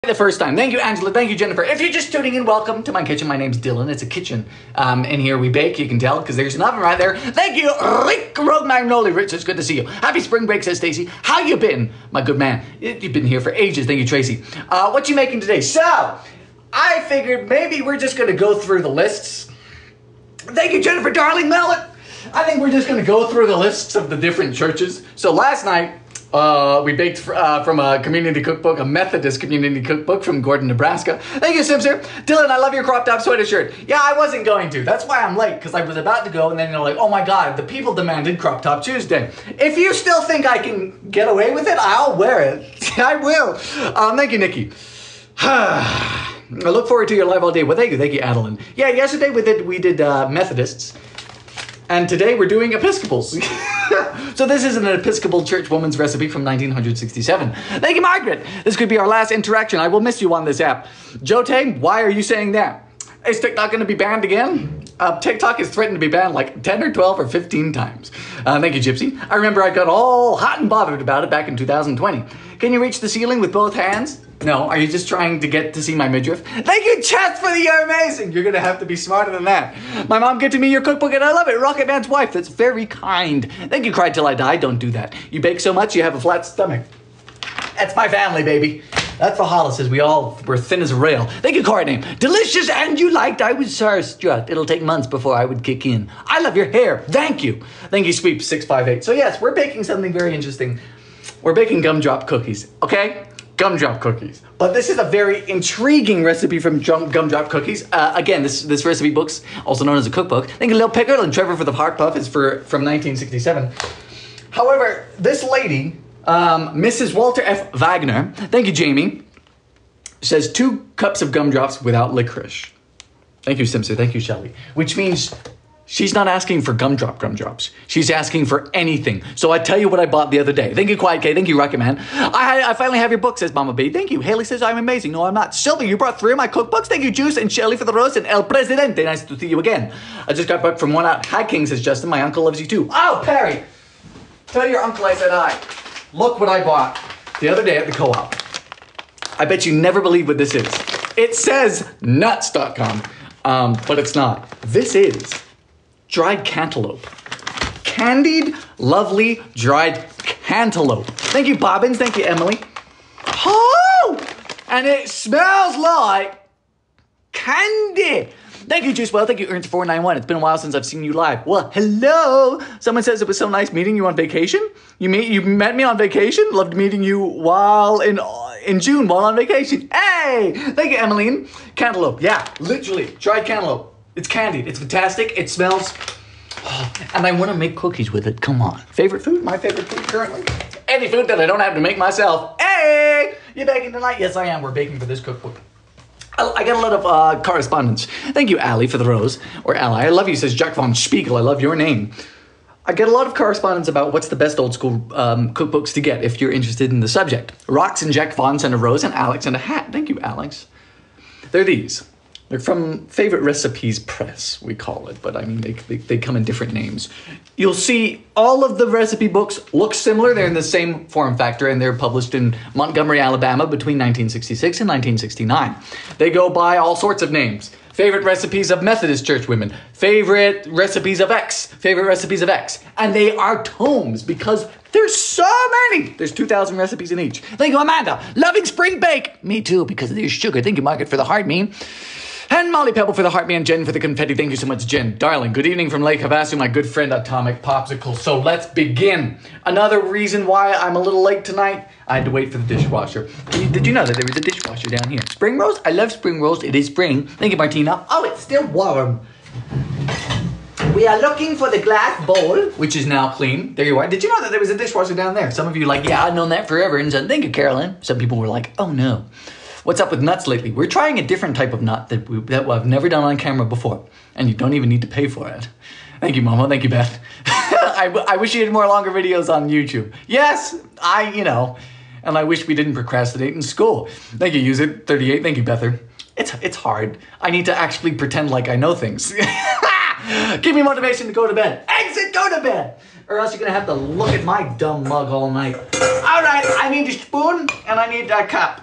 The first time. Thank you, Angela. Thank you, Jennifer. If you're just tuning in, welcome to my kitchen. My name's Dylan. It's a kitchen. In here we bake. You can tell because there's an oven right there. Thank you, Rick Romagnoli. Rich, it's good to see you. Happy spring break, says Stacy. How you been, my good man? You've been here for ages. Thank you, Tracy. What you making today? So, I figured maybe we're just going to go through the lists. Thank you, Jennifer, darling Mallet. I think we're just going to go through the lists of the different churches. So last night, we baked from a community cookbook, a Methodist community cookbook from Gordon, Nebraska. Thank you, Simpson. Dylan, I love your crop top sweater shirt. Yeah, I wasn't going to. That's why I'm late, because I was about to go, and then you're like, oh my God, the people demanded crop top Tuesday. If you still think I can get away with it, I'll wear it. I will. Thank you, Nikki. I look forward to your live all day. Well, thank you, Adeline. Yeah, yesterday we did Methodists. And today we're doing Episcopals. So this is an Episcopal church woman's recipe from 1967. Thank you, Margaret. This could be our last interaction. I will miss you on this app. Jotay, why are you saying that? Is TikTok going to be banned again? TikTok is threatened to be banned like 10 or 12 or 15 times. Thank you, Gypsy. I remember I got all hot and bothered about it back in 2020. Can you reach the ceiling with both hands? No, are you just trying to get to see my midriff? Thank you, Chats, for the You're Amazing. You're going to have to be smarter than that. My mom gave to me your cookbook and I love it. Rocket Man's wife, that's very kind. Thank you, Cried Till I Die. Don't do that. You bake so much, you have a flat stomach. That's my family, baby. That's for Hollises. We're thin as a rail. Thank you, Courtney. Delicious and you liked. I was starstruck. It'll take months before I would kick in. I love your hair. Thank you. Thank you, Sweep 658. So yes, we're baking something very interesting. We're baking gumdrop cookies, okay? Gumdrop cookies. But this is a very intriguing recipe from Gumdrop Cookies. Again, this recipe book's also known as a cookbook. Thank you, Lil Pickle, and Trevor for the heart puff is from 1967. However, this lady, Mrs. Walter F. Wagner, thank you, Jamie, says 2 cups of gumdrops without licorice. Thank you, Simpson. Thank you, Shelley. Which means she's not asking for gumdrops. She's asking for anything. So I tell you what I bought the other day. Thank you, Quiet K. Thank you, Rocket Man. I finally have your book, says Mama B. Thank you. Haley says I'm amazing. No, I'm not. Sylvia, you brought 3 of my cookbooks. Thank you, Juice and Shelley for the rose and El Presidente. Nice to see you again. I just got back from one out. Hi, King, says Justin. My uncle loves you too. Oh, Perry. Tell your uncle I said hi. Look what I bought the other day at the co-op. I bet you never believe what this is. It says nuts.com, but it's not. This is dried cantaloupe. Candied, lovely, dried cantaloupe. Thank you, Bobbins. Thank you, Emily. Oh! And it smells like candy. Thank you, Juice Well. Thank you, Ernst491. It's been a while since I've seen you live. Well, hello. Someone says it was so nice meeting you on vacation. You met me on vacation. Loved meeting you while in June while on vacation. Hey! Thank you, Emmeline. Cantaloupe. Yeah, literally. Dried cantaloupe. It's candied. It's fantastic. It smells. Oh, and I want to make cookies with it. Come on. Favorite food? My favorite food currently? Any food that I don't have to make myself. Hey! You baking tonight? Yes, I am. We're baking for this cookbook. I got a lot of correspondence. Thank you, Allie, for the rose. Or Ally. I love you, says Jack Von Spiegel. I love your name. I get a lot of correspondence about what's the best old school cookbooks to get if you're interested in the subject. Rox and Jack Von sent a rose and Alex and a hat. Thank you, Alex. They're these. They're from Favorite Recipes Press, we call it, but I mean, they come in different names. You'll see all of the recipe books look similar. They're in the same form factor, and they're published in Montgomery, Alabama between 1966 and 1969. They go by all sorts of names. Favorite recipes of Methodist church women. Favorite recipes of X. Favorite recipes of X. And they are tomes because there's so many. There's 2,000 recipes in each. Thank you, Amanda. Loving spring bake. Me too, because there's sugar. Thank you, Margaret, for the heart meme. And Molly Pebble for the heart me and Jen for the confetti. Thank you so much, Jen. Darling, good evening from Lake Havasu, my good friend Atomic Popsicle. So let's begin. Another reason why I'm a little late tonight, I had to wait for the dishwasher. Did you know that there was a dishwasher down here? Spring rolls? I love spring rolls. It is spring. Thank you, Martina. Oh, it's still warm. We are looking for the glass bowl, which is now clean. There you are. Did you know that there was a dishwasher down there? Some of you are like, yeah, I've known that forever. And so, thank you, Carolyn. Some people were like, oh no. What's up with nuts lately? We're trying a different type of nut that I've never done on camera before. And you don't even need to pay for it. Thank you, Mama. Thank you, Beth. I wish you had more longer videos on YouTube. Yes, and I wish we didn't procrastinate in school. Thank you, User38. Thank you, Bether. It's hard. I need to actually pretend like I know things. Give me motivation to go to bed. Exit, go to bed. Or else you're going to have to look at my dumb mug all night. All right, I need a spoon and I need a cup.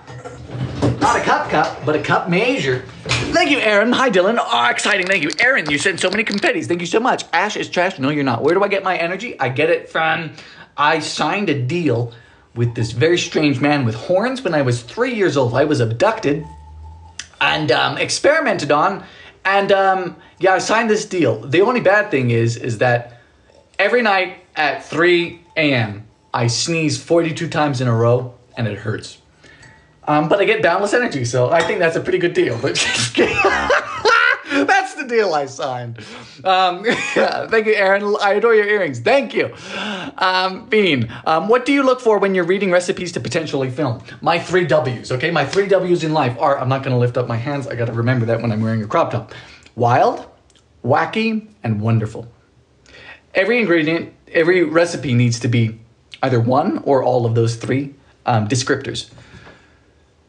Not a cup, but a cup measure. Thank you, Aaron. Hi, Dylan. Oh, exciting. Thank you. Aaron, you sent so many confettis. Thank you so much. Ash is trash. No, you're not. Where do I get my energy? I get it from... I signed a deal with this very strange man with horns when I was 3 years old. I was abducted and experimented on. And yeah, I signed this deal. The only bad thing is that every night at 3 a.m., I sneeze 42 times in a row and it hurts. But I get boundless energy, so I think that's a pretty good deal. That's the deal I signed. Yeah, thank you, Aaron. I adore your earrings. Thank you. Bean, what do you look for when you're reading recipes to potentially film? My 3 W's, okay? My 3 W's in life are, I'm not going to lift up my hands. I got to remember that when I'm wearing a crop top. Wild, wacky, and wonderful. Every ingredient, every recipe needs to be either one or all of those 3 descriptors.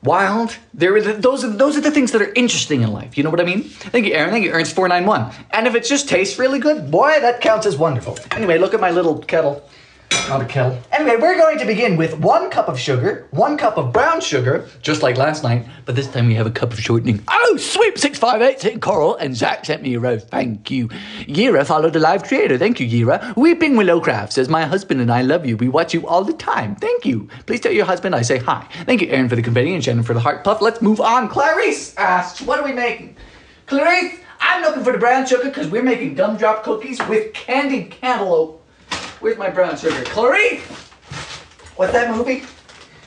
Wild, those are the things that are interesting in life. You know what I mean? Thank you, Aaron. Thank you, Ernst491. And if it just tastes really good, boy, that counts as wonderful. Anyway, look at my little kettle. Not a kettle. Anyway, we're going to begin with 1 cup of sugar, 1 cup of brown sugar, just like last night, but this time we have a cup of shortening. Oh, Sweep658 sent Coral, and Zach sent me a rose. Thank you. Yira followed the live creator. Thank you, Yira. Weeping Willowcraft says, my husband and I love you. We watch you all the time. Thank you. Please tell your husband I say hi. Thank you, Aaron, for the confetti, and Shannon for the heart puff. Let's move on. Clarice asks, what are we making? Clarice, I'm looking for the brown sugar because we're making gumdrop cookies with candied cantaloupe. Where's my brown sugar? Clarice! What's that movie?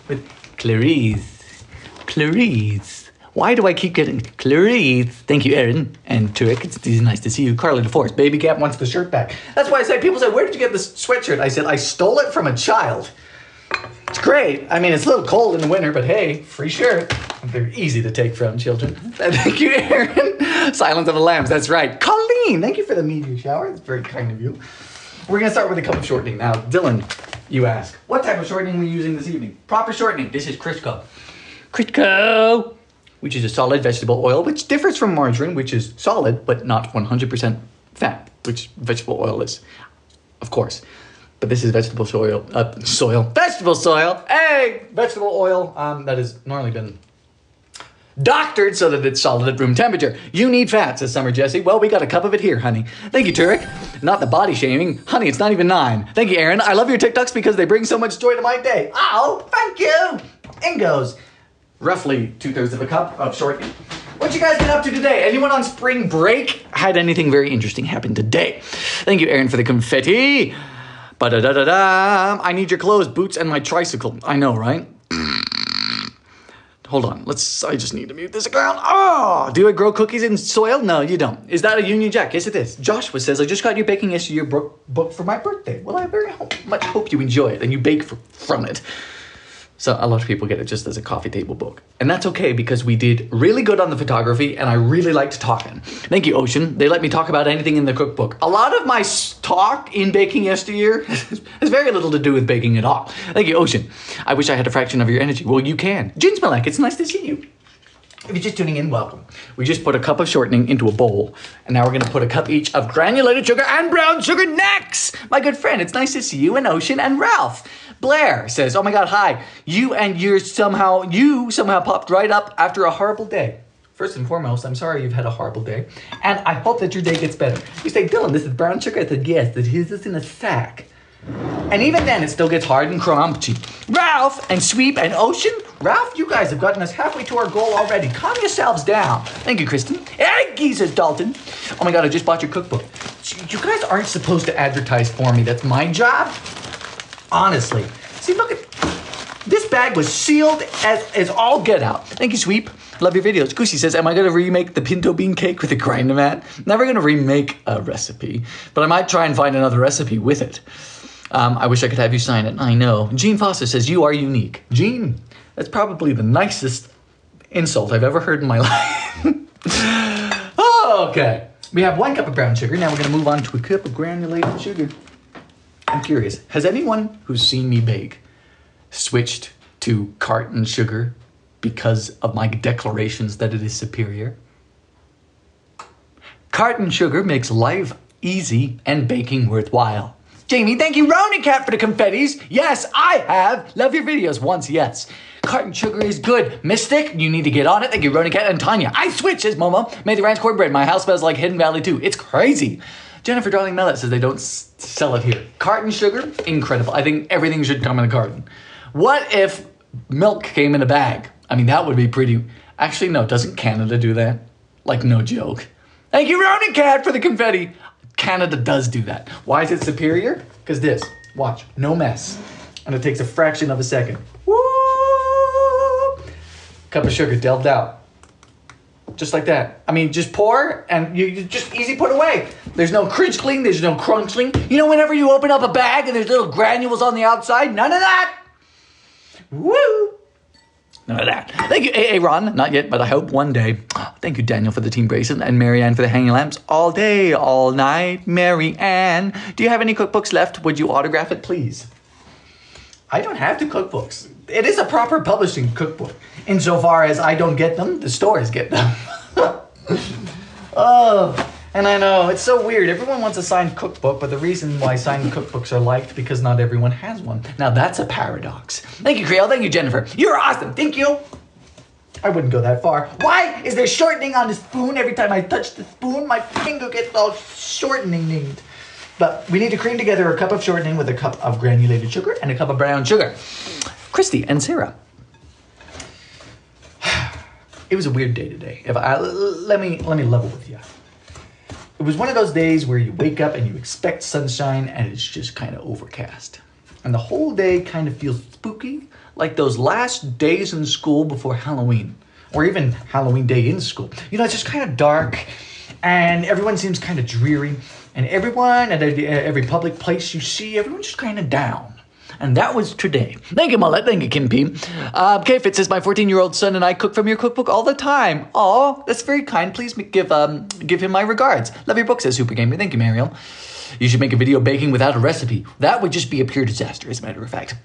With Clarice. Clarice. Why do I keep getting Clarice? Thank you, Aaron and Turek. It's nice to see you. Carly DeForest. Baby Gap wants the shirt back. That's why I say, people say, where did you get this sweatshirt? I said, I stole it from a child. It's great. I mean, it's a little cold in the winter, but hey, free shirt. They're easy to take from children. Thank you, Aaron. Silence of the Lambs. That's right. Colleen, thank you for the meteor shower. That's very kind of you. We're going to start with a cup of shortening. Now, Dylan, you ask, what type of shortening are we using this evening? Proper shortening. This is Crisco. Crisco, which is a solid vegetable oil, which differs from margarine, which is solid, but not 100% fat, which vegetable oil is, of course. But this is vegetable vegetable soil, hey, vegetable oil that has normally been doctored so that it's solid at room temperature. You need fat, says Summer Jessie. Well, we got a cup of it here, honey. Thank you, Turek. Not the body shaming. Honey, it's not even 9. Thank you, Aaron. I love your TikToks because they bring so much joy to my day. Oh, thank you. In goes roughly 2/3 of a cup of shortening. What you guys been up to today? Anyone on spring break had anything very interesting happen today? Thank you, Aaron, for the confetti. Ba-da-da-da-da. I need your clothes, boots, and my tricycle. I know, right? Hold on, I just need to mute this account. Oh, do I grow cookies in soil? No, you don't. Is that a Union Jack? Yes, it is. Joshua says, I just got your baking year book for my birthday. Well, I very much hope you enjoy it and you bake from it. So a lot of people get it just as a coffee table book. And that's okay because we did really good on the photography and I really liked talking. Thank you, Ocean. They let me talk about anything in the cookbook. A lot of my talk in baking yesteryear has very little to do with baking at all. Thank you, Ocean. I wish I had a fraction of your energy. Well, you can. Jinsmalek, it's nice to see you. If you're just tuning in, welcome. We just put a cup of shortening into a bowl, and now we're going to put a cup each of granulated sugar and brown sugar next. My good friend, it's nice to see you and Ocean and Ralph. Blair says, oh my God, hi. You somehow popped right up after a horrible day. First and foremost, I'm sorry you've had a horrible day, and I hope that your day gets better. You say, Dylan, this is brown sugar? I said, yes, it is this in a sack. And even then, it still gets hard and crumpy. Ralph and Sweep and Ocean. Ralph, you guys have gotten us halfway to our goal already. Calm yourselves down. Thank you, Kristen. Eggy, says Dalton. Oh my God, I just bought your cookbook. You guys aren't supposed to advertise for me. That's my job. Honestly. See, look at... This bag was sealed as all get out. Thank you, Sweep. Love your videos. Goosey says, am I going to remake the pinto bean cake with a grinder mat? Never going to remake a recipe, but I might try and find another recipe with it. I wish I could have you sign it. I know. Gene Foster says, you are unique. Gene, that's probably the nicest insult I've ever heard in my life. Oh, okay. We have 1 cup of brown sugar. Now we're going to move on to a cup of granulated sugar. I'm curious, has anyone who's seen me bake switched to carton sugar because of my declarations that it is superior? Carton sugar makes life easy and baking worthwhile. Jamie, thank you, Rony Cat, for the confettis. Yes, I have. Love your videos. Once, yes. Carton sugar is good. Mystic, you need to get on it. Thank you, Ronan Cat and Tanya. I switch, says Momo. Made the ranch cornbread. My house smells like Hidden Valley too. It's crazy. Jennifer Darling Mellett says they don't sell it here. Carton sugar, incredible. I think everything should come in a carton. What if milk came in a bag? I mean, that would be pretty... Actually, no, doesn't Canada do that? Like, no joke. Thank you, Ronan Cat, for the confetti. Canada does do that. Why is it superior? Because this, watch, no mess. And it takes a fraction of a second. Woo! Cup of sugar delved out. Just like that. I mean, just pour and you just easy put away. There's no crinkling, there's no crunchling. You know, whenever you open up a bag and there's little granules on the outside, none of that. Woo! None of that. Thank you, A.A. Ron. Not yet, but I hope one day. Thank you, Daniel, for the team bracelet and Marianne for the hanging lamps. All day, all night, Marianne. Do you have any cookbooks left? Would you autograph it, please? I don't have the cookbooks. It is a proper publishing cookbook. Insofar as I don't get them, the stores get them. Oh, and I know, it's so weird. Everyone wants a signed cookbook, but the reason why signed cookbooks are liked because not everyone has one. Now that's a paradox. Thank you, Creole. Thank you, Jennifer. You're awesome. Thank you. I wouldn't go that far. Why is there shortening on the spoon? Every time I touch the spoon, my finger gets all shortening. But we need to cream together a cup of shortening with a cup of granulated sugar and a cup of brown sugar. Christy and Sarah. It was a weird day today. Let me level with you. It was one of those days where you wake up and you expect sunshine and it's just kind of overcast. And the whole day kind of feels spooky, like those last days in school before Halloween, or even Halloween day in school. You know, it's just kind of dark and everyone seems kind of dreary, and everyone at every public place you see, everyone's just kind of down. And that was today. Thank you, Mullet. Thank you, Kim P. K-Fit says, my 14-year-old son and I cook from your cookbook all the time. Oh, that's very kind. Please give him my regards. Love your book, says Super Gamer. Thank you, Mariel. You should make a video baking without a recipe. That would just be a pure disaster, as a matter of fact.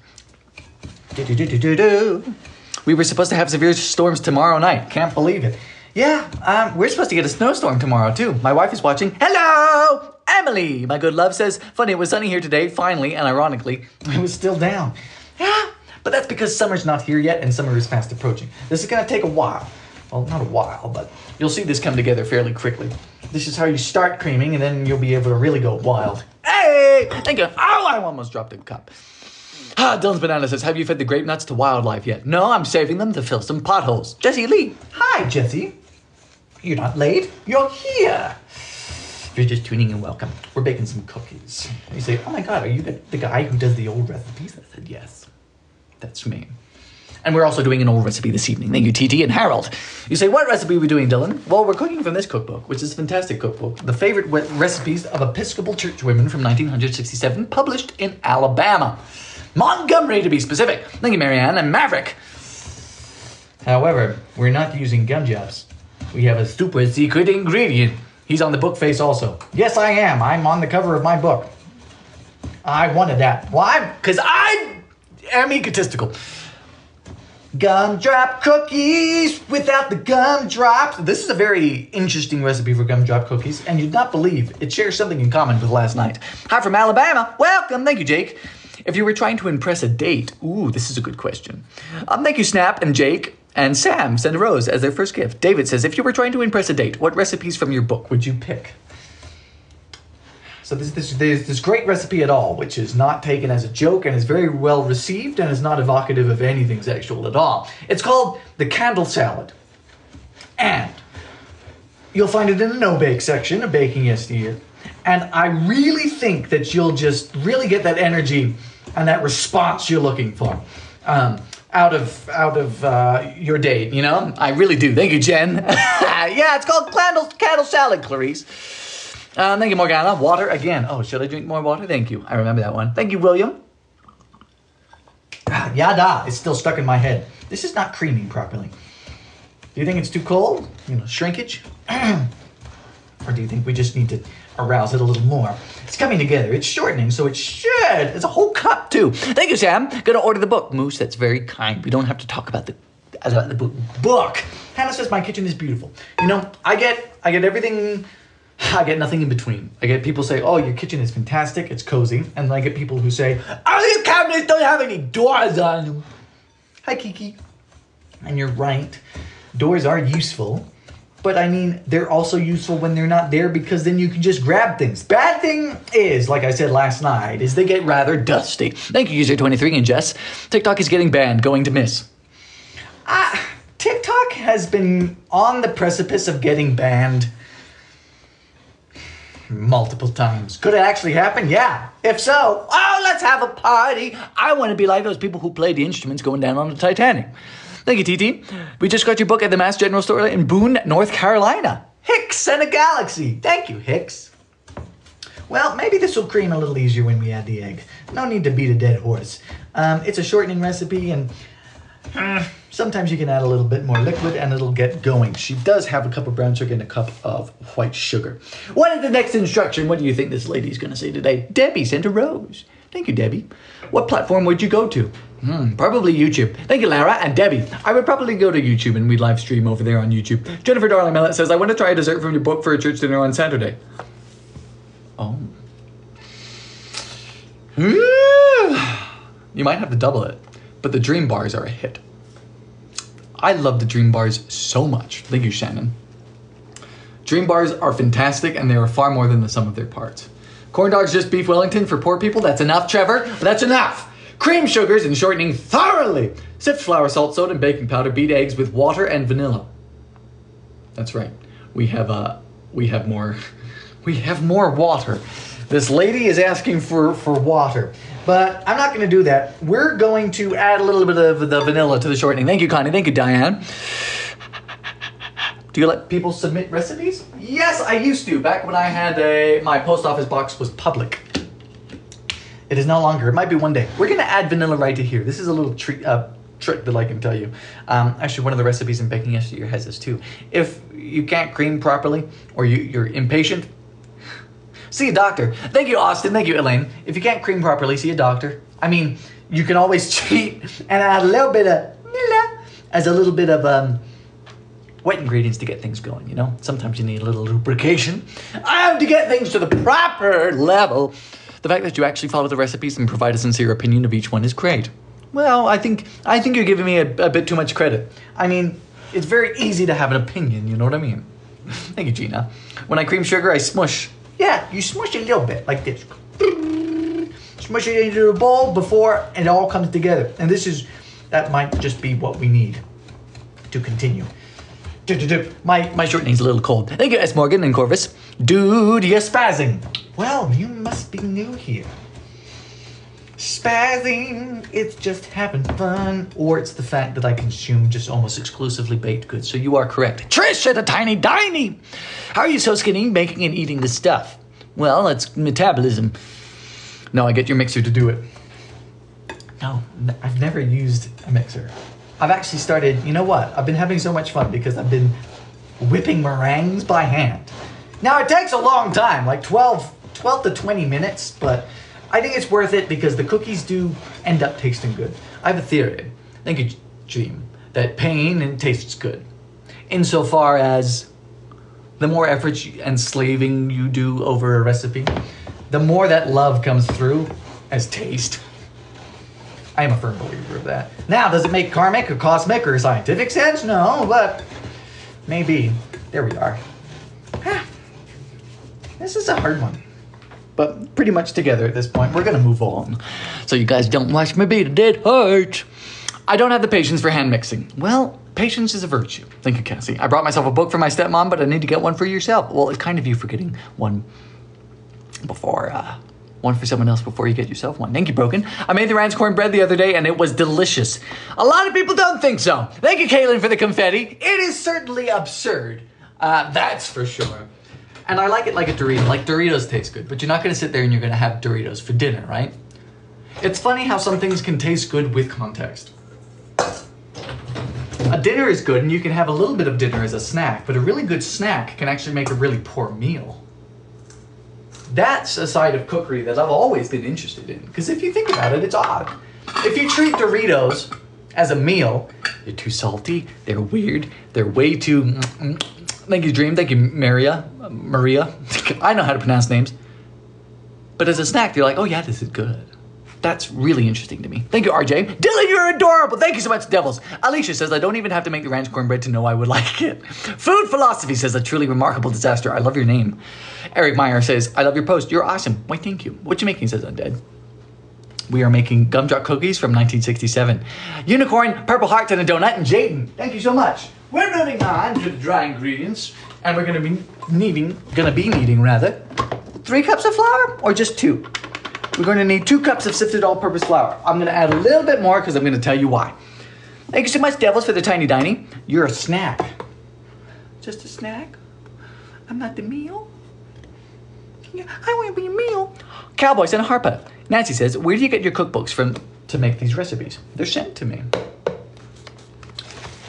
We were supposed to have severe storms tomorrow night. Can't believe it. Yeah, we're supposed to get a snowstorm tomorrow, too. My wife is watching. Hello! Emily, my good love, says, funny, it was sunny here today, finally, and ironically, it was still down. Yeah, but that's because summer's not here yet, and summer is fast approaching. This is going to take a while. Well, not a while, but you'll see this come together fairly quickly. This is how you start creaming, and then you'll be able to really go wild. Hey! Thank you. Oh, I almost dropped a cup. Dylan's Banana says, have you fed the grape nuts to wildlife yet? No, I'm saving them to fill some potholes. Jesse Lee. Hi, Jesse. You're not late. You're here. If you're just tuning in, welcome. We're baking some cookies. You say, oh my God, are you the guy who does the old recipes? I said, yes, that's me. And we're also doing an old recipe this evening. Thank you, TT and Harold. You say, what recipe are we doing, Dylan? Well, we're cooking from this cookbook, which is a fantastic cookbook. The favorite recipes of Episcopal church women from 1967, published in Alabama. Montgomery, to be specific. Thank you, Marianne and Maverick. However, we're not using gum jobs. We have a super secret ingredient. He's on the book face also. Yes, I am. I'm on the cover of my book. I wanted that. Why? Because I am egotistical. Gumdrop cookies without the gumdrops. This is a very interesting recipe for gumdrop cookies, and you'd not believe it shares something in common with last night. Hi from Alabama. Welcome. Thank you, Jake. If you were trying to impress a date, ooh, this is a good question. Thank you, Snap and Jake. And Sam sent a rose as their first gift. David says, if you were trying to impress a date, what recipes from your book would you pick? So there's this great recipe at all, which is not taken as a joke and is very well received and is not evocative of anything sexual at all. It's called the candle salad. And you'll find it in the no-bake section of Baking Yesteryear. And I really think that you'll just really get that energy and that response you're looking for. Out of your date, you know? I really do. Thank you, Jen. Yeah, it's called candle salad, Clarice. Thank you, Morgana. Water again. Oh, should I drink more water? Thank you. I remember that one. Thank you, William. Yada. It's still stuck in my head. This is not creaming properly. Do you think it's too cold? You know, shrinkage? Or do you think we just need to arouse it a little more? It's coming together. It's shortening, so it should. It's a whole cup, too. Thank you, Sam. Gonna order the book. Moose, that's very kind. We don't have to talk about the book. Hannah says, my kitchen is beautiful. You know, I get everything. I get nothing in between. I get people say, oh, your kitchen is fantastic. It's cozy. And I get people who say, oh, your cabinets don't have any doors on them. Hi, Kiki. And you're right, doors are useful. But I mean, they're also useful when they're not there because then you can just grab things. Bad thing is, like I said last night, is they get rather dusty. Thank you, user23 and Jess. TikTok is getting banned, going to miss. TikTok has been on the precipice of getting banned multiple times. Could it actually happen? Yeah. If so, Oh, let's have a party. I want to be like those people who play the instruments going down on the Titanic. Thank you, TT. We just got your book at the Mass General Store in Boone, North Carolina. Hicks and a Galaxy. Thank you, Hicks. Well, maybe this will cream a little easier when we add the egg. No need to beat a dead horse. It's a shortening recipe, and sometimes you can add a little bit more liquid and it'll get going. She does have a cup of brown sugar and a cup of white sugar. What is the next instruction? What do you think this lady's going to say today? Debbie sent a rose. Thank you, Debbie. What platform would you go to? Probably YouTube. Thank you, Lara and Debbie. I would probably go to YouTube and we'd live stream over there on YouTube. Jennifer Darling Millet says, I want to try a dessert from your book for a church dinner on Saturday. Oh. You might have to double it, but the dream bars are a hit. I love the dream bars so much. Thank you, Shannon. Dream bars are fantastic and they are far more than the sum of their parts. Corn dogs, just beef Wellington for poor people. That's enough, Trevor. That's enough. Cream sugars and shortening thoroughly. Sift flour, salt, soda, and baking powder. Beat eggs with water and vanilla. That's right. We have more water. This lady is asking for water, but I'm not going to do that. We're going to add a little bit of the vanilla to the shortening. Thank you, Connie. Thank you, Diane. Do you let people submit recipes? Yes, I used to. Back when I had my post office box was public. It is no longer. It might be one day. We're going to add vanilla right to here. This is a little trick that I can tell you. Actually, one of the recipes in Baking Yesteryear has this too. If you can't cream properly or you're impatient, see a doctor. Thank you, Austin. Thank you, Elaine. If you can't cream properly, see a doctor. I mean, you can always cheat and add a little bit of vanilla as a little bit of wet ingredients to get things going, you know? Sometimes you need a little lubrication to get things to the proper level. The fact that you actually follow the recipes and provide a sincere opinion of each one is great. Well, I think you're giving me a bit too much credit. I mean, it's very easy to have an opinion, you know what I mean? Thank you, Gina. When I cream sugar, I smush. Yeah, you smush a little bit, like this. Smush it into a bowl before it all comes together. And that might just be what we need to continue. My shortening's a little cold. Thank you, S. Morgan and Corvus. Dude, you're spazzing. Well, you must be new here. Spazzing, it's just having fun. Or it's the fact that I consume just almost exclusively baked goods. So you are correct. Trish at a tiny diny. How are you so skinny making and eating this stuff? Well, it's metabolism. No, I get your mixer to do it. No, I've never used a mixer. I've actually started, you know what? I've been having so much fun because I've been whipping meringues by hand. Now, it takes a long time, like 12 to 20 minutes, but I think it's worth it because the cookies do end up tasting good. I have a theory, thank you, Dream, that pain and tastes good. Insofar as the more effort and slaving you do over a recipe, the more that love comes through as taste. I am a firm believer of that. Now, does it make karmic or cosmic or scientific sense? No, but maybe. There we are. This is a hard one. But pretty much together at this point. We're going to move on. So you guys don't watch me beat a dead heart. I don't have the patience for hand mixing. Well, patience is a virtue. Thank you, Cassie. I brought myself a book for my stepmom, but I need to get one for yourself. Well, it's kind of you for getting one before... one for someone else before you get yourself one. Thank you, Broken. I made the Rance cornbread the other day and it was delicious. A lot of people don't think so. Thank you, Kaylin, for the confetti. It is certainly absurd. That's for sure. And I like it like a Dorito. Like Doritos taste good, but you're not going to sit there and you're going to have Doritos for dinner, right? It's funny how some things can taste good with context. A dinner is good and you can have a little bit of dinner as a snack, but a really good snack can actually make a really poor meal. That's a side of cookery that I've always been interested in. Because if you think about it, it's odd. If you treat Doritos as a meal, they're too salty, they're weird, they're way too... Thank you, Dream. Thank you, Maria. I know how to pronounce names. But as a snack, you're like, oh yeah, this is good. That's really interesting to me. Thank you, RJ. Dylan, you're adorable. Thank you so much, Devils. Alicia says, I don't even have to make the ranch cornbread to know I would like it. Food Philosophy says, a truly remarkable disaster. I love your name. Eric Meyer says, I love your post. You're awesome. Why, thank you. What you making, says Undead. We are making gumdrop cookies from 1967. Unicorn, Purple Heart, and a donut. And Jaden, thank you so much. We're moving on to the dry ingredients. And we're going to be needing 3 cups of flour or just 2? We're going to need 2 cups of sifted all-purpose flour. I'm going to add a little bit more because I'm going to tell you why. Thank you so much, Devils, for the tiny diny. You're a snack. Just a snack? I'm not the meal? Yeah, I want to be a meal. Cowboys and a harpa. Nancy says, where do you get your cookbooks from to make these recipes? They're sent to me.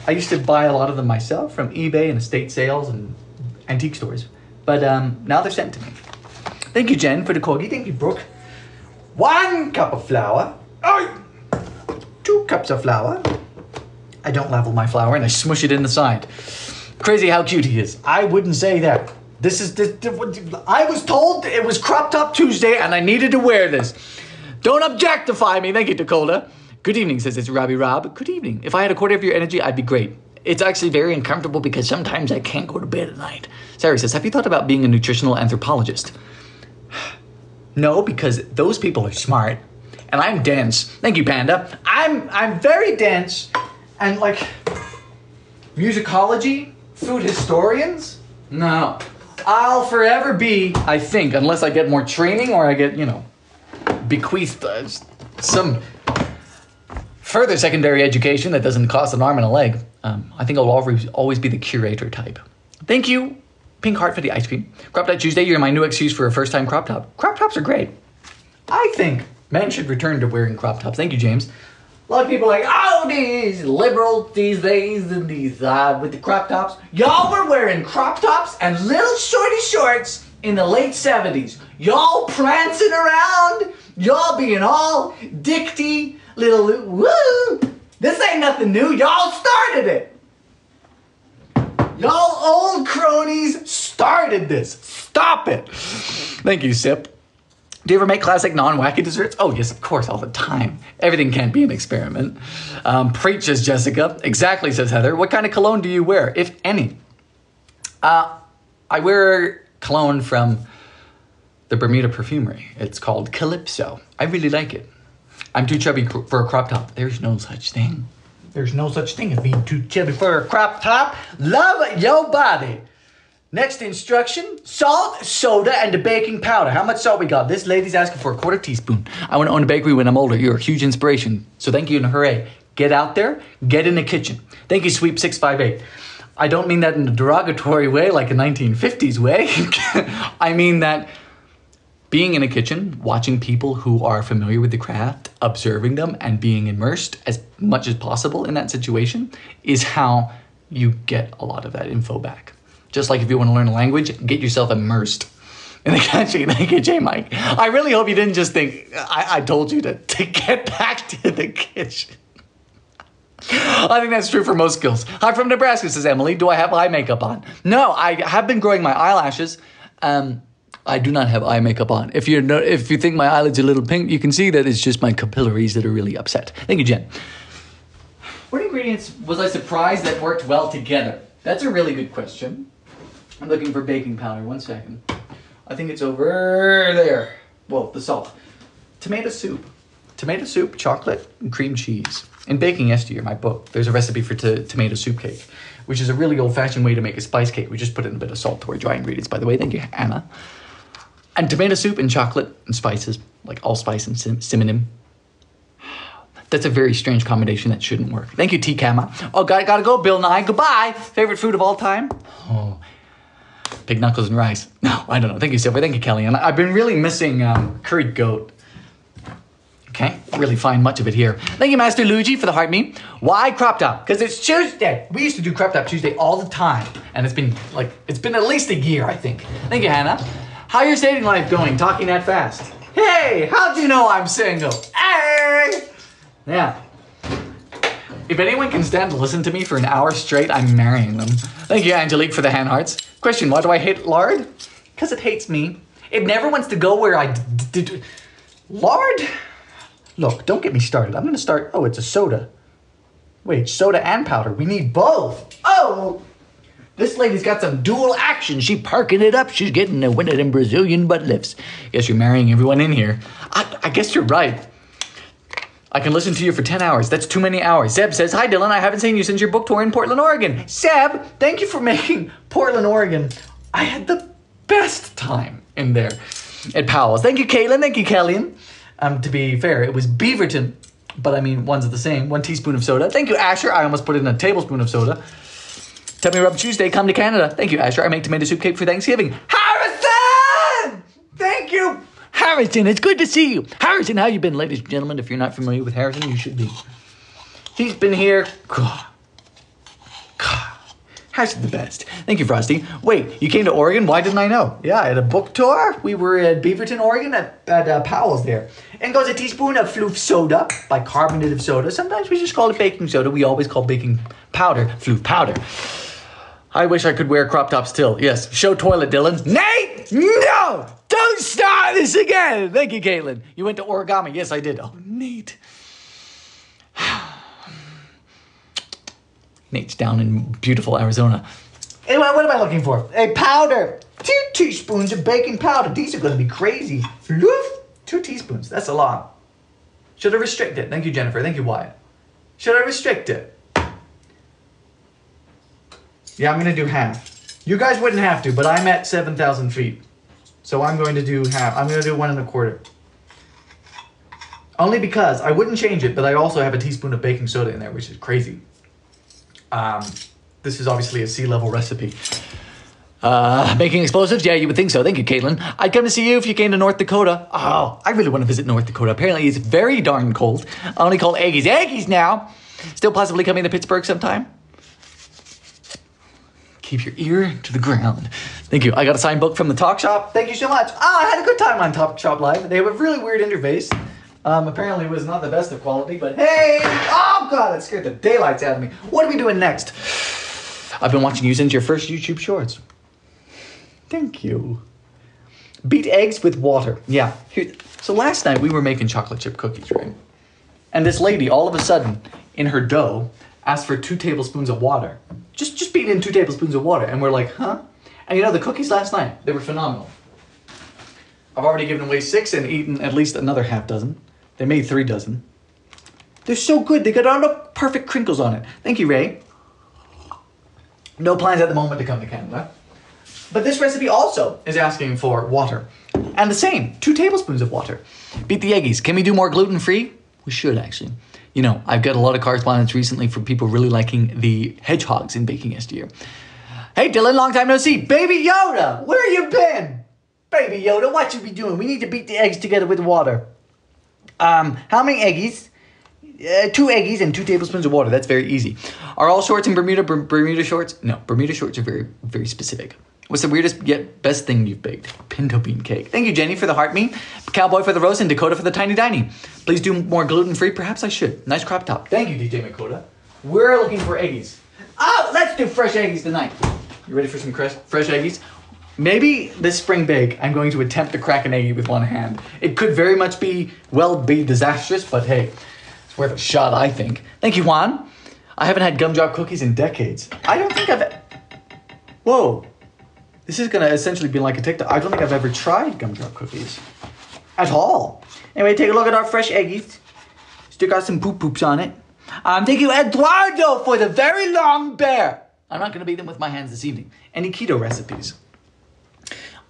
I used to buy a lot of them myself from eBay and estate sales and antique stores. But now they're sent to me. Thank you, Jen, for the corgi. Thank you, Brooke. 1 cup of flour. 2 cups of flour. I don't level my flour and I smush it in the side. Crazy how cute he is. I wouldn't say that. I was told it was Crop Top Tuesday and I needed to wear this. Don't objectify me. Thank you, Dakota. Good evening, says it's Robbie Rob. Good evening. If I had a quarter of your energy, I'd be great. It's actually very uncomfortable because sometimes I can't go to bed at night. Sarah says, have you thought about being a nutritional anthropologist? No, because those people are smart and I'm dense. Thank you, Panda. I'm very dense and like musicology, food historians. No, I'll forever be, I think, unless I get more training or I get, bequeathed some further secondary education that doesn't cost an arm and a leg. I think I'll always be the curator type. Thank you, Pink Heart, for the ice cream. Crop Top Tuesday, you're my new excuse for a first-time crop top. Crop tops are great. I think men should return to wearing crop tops. Thank you, James. A lot of people are like, oh, these liberals these days and these with the crop tops. Y'all were wearing crop tops and little shorty shorts in the late 70s. Y'all prancing around. Y'all being all dicty, little woo. This ain't nothing new. Y'all started it. Y'all old cronies started this. Stop it. Thank you, Sip. Do you ever make classic non-wacky desserts? Oh, yes, of course, all the time. Everything can't be an experiment. Preach, says Jessica. Exactly, says Heather. What kind of cologne do you wear, if any? I wear cologne from the Bermuda Perfumery. It's called Calypso. I really like it. I'm too chubby for a crop top. There's no such thing. There's no such thing as being too chubby for a crop top. Love your body. Next instruction, salt, soda, and the baking powder. How much salt we got? This lady's asking for a 1/4 teaspoon. I want to own a bakery when I'm older. You're a huge inspiration. So thank you and hooray. Get out there, get in the kitchen. Thank you, Sweep 658. I don't mean that in a derogatory way, like a 1950s way. I mean that being in a kitchen, watching people who are familiar with the craft, observing them, and being immersed as much as possible in that situation is how you get a lot of that info back. Just like if you want to learn a language, get yourself immersed in the country. Thank you, J. Mike. I really hope you didn't just think I told you to get back to the kitchen. I think that's true for most skills. Hi from Nebraska, says Emily. Do I have eye makeup on? No, I have been growing my eyelashes. I do not have eye makeup on. If you think my eyelids are a little pink, you can see that it's just my capillaries that are really upset. Thank you, Jen. What ingredients was I surprised that worked well together? That's a really good question. I'm looking for baking powder. 1 second. I think it's over there. Well, the salt. Tomato soup. Tomato soup, chocolate, and cream cheese. In Baking Yesteryear, my book, there's a recipe for tomato soup cake, which is a really old-fashioned way to make a spice cake. We just put in a bit of salt to our dry ingredients, by the way. Thank you, Anna. And tomato soup and chocolate and spices, like allspice and cinnamon. That's a very strange combination that shouldn't work. Thank you, T. Kama. Oh, gotta go, Bill Nye. Goodbye. Favorite food of all time? Oh, pig knuckles and rice. No, I don't know. Thank you, Sylvia. Thank you, Kelly. And I've been really missing curried goat. Okay, really find much of it here. Thank you, Master Luigi, for the heart me. Why crop top? Because it's Tuesday. We used to do crop top Tuesday all the time. And it's been at least a year, I think. Thank you, Hannah. How your dating life going? Talking that fast. Hey, how'd you know I'm single? Hey! Yeah. If anyone can stand to listen to me for an hour straight, I'm marrying them. Thank you, Angelique, for the hand hearts. Question, why do I hate lard? Because it hates me. It never wants to go where I... Lard? Look, don't get me started. I'm going to start. Oh, it's a soda. Wait, soda and powder. We need both. Oh, this lady's got some dual action. She parking it up. She's getting a winner in Brazilian butt lifts. Guess you're marrying everyone in here. I guess you're right. I can listen to you for 10 hours. That's too many hours. Seb says, hi, Dylan. I haven't seen you since your book tour in Portland, Oregon. Seb, thank you for making Portland, Oregon. I had the best time in there at Powell's. Thank you, Caitlin. Thank you, Kellyan. To be fair, it was Beaverton, but I mean, one's the same. 1 teaspoon of soda. Thank you, Asher. I almost put in a tablespoon of soda. Tell me Rub Tuesday, come to Canada. Thank you, Asher. I make tomato soup cake for Thanksgiving. Harrison! Thank you, Harrison. It's good to see you. Harrison, how you been, ladies and gentlemen? If you're not familiar with Harrison, you should be. He's been here. God. Harrison's the best. Thank you, Frosty. Wait, you came to Oregon? Why didn't I know? Yeah, I had a book tour. We were at Beaverton, Oregon at Powell's there. And goes a teaspoon of floof soda, bicarbonate soda. Sometimes we just call it baking soda. We always call baking powder floof powder. I wish I could wear crop tops still. Yes, show toilet, Dylan. Nate! No! Don't start this again! Thank you, Caitlin. You went to origami. Yes, I did. Oh, Nate. Nate's down in beautiful Arizona. Anyway, what am I looking for? A powder. 2 teaspoons of baking powder. These are going to be crazy. Floof. 2 teaspoons. That's a lot. Should I restrict it? Thank you, Jennifer. Thank you, Wyatt. Should I restrict it? Yeah, I'm going to do half. You guys wouldn't have to, but I'm at 7,000 feet. So I'm going to do half. I'm going to do 1 1/4. Only because I wouldn't change it, but I also have a teaspoon of baking soda in there, which is crazy. This is obviously a sea-level recipe. Making explosives? Yeah, you would think so. Thank you, Caitlin. I'd come to see you if you came to North Dakota. Oh, I really want to visit North Dakota. Apparently, it's very darn cold. I only call Aggies Aggies now. Still possibly coming to Pittsburgh sometime. Keep your ear to the ground. Thank you. I got a signed book from the Talk Shop. Thank you so much. I had a good time on Talk Shop Live. They have a really weird interface. Apparently it was not the best of quality, but hey! Oh God, that scared the daylights out of me. What are we doing next? I've been watching you since your first YouTube shorts. Thank you. Beat eggs with water. Yeah. So last night we were making chocolate chip cookies, right? And this lady, all of a sudden, in her dough, asked for 2 tablespoons of water. Just beat in 2 tablespoons of water. And we're like, huh? And you know, the cookies last night, they were phenomenal. I've already given away 6 and eaten at least another half dozen. They made 3 dozen. They're so good. They got all the perfect crinkles on it. Thank you, Ray. No plans at the moment to come to Canada. But this recipe also is asking for water. And the same, 2 tablespoons of water. Beat the Eggies. Can we do more gluten-free? We should, actually. You know, I've got a lot of correspondence recently from people really liking the hedgehogs in Baking SDR. Hey, Dylan, long time no see. Baby Yoda, where you been? Baby Yoda, what you be doing? We need to beat the eggs together with water. How many eggies? 2 eggies and 2 tablespoons of water. That's very easy. Are all shorts in Bermuda Bermuda shorts? No, Bermuda shorts are very, very specific. What's the weirdest yet best thing you've baked? Pinto bean cake. Thank you, Jenny, for the heart meat. Cowboy for the roast and Dakota for the tiny diny. Please do more gluten-free. Perhaps I should. Nice crop top. Thank you, DJ Makota. We're looking for eggies. Oh, let's do fresh eggies tonight. You ready for some fresh eggies? Maybe this spring bake, I'm going to attempt to crack an eggie with 1 hand. It could very much be disastrous, but hey, it's worth a shot, I think. Thank you, Juan. I haven't had gumdrop cookies in decades. I don't think I've... Whoa. This is going to essentially be like a TikTok. I don't think I've ever tried gumdrop cookies. At all. Anyway, take a look at our fresh eggies. Still got some poop-poops on it. Thank you, Eduardo, for the very long bear. I'm not going to beat them with my hands this evening. Any keto recipes?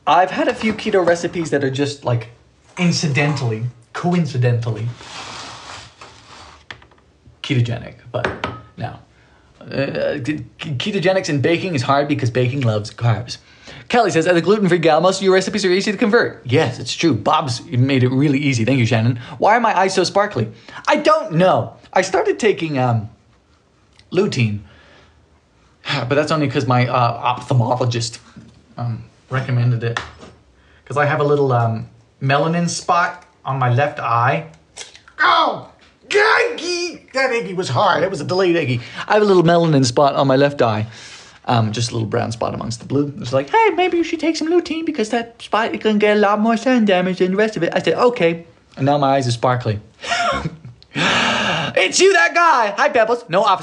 I've had a few keto recipes that are just like coincidentally ketogenic, but no. Ketogenics in baking is hard because baking loves carbs. Kelly says, as a gluten-free gal, most of your recipes are easy to convert. Yes, it's true. Bob's made it really easy. Thank you, Shannon. Why are my eyes so sparkly? I don't know. I started taking lutein, but that's only because my ophthalmologist recommended it. Because I have a little melanin spot on my left eye. Oh, Eggie! That Eggie was hard. It was a delayed Eggie. I have a little melanin spot on my left eye. Just a little brown spot amongst the blue. It's like, hey, maybe you should take some lutein because that spot is going to get a lot more sun damage than the rest of it. I said, okay. And now my eyes are sparkly. It's you, that guy. Hi, Pebbles. No, officer.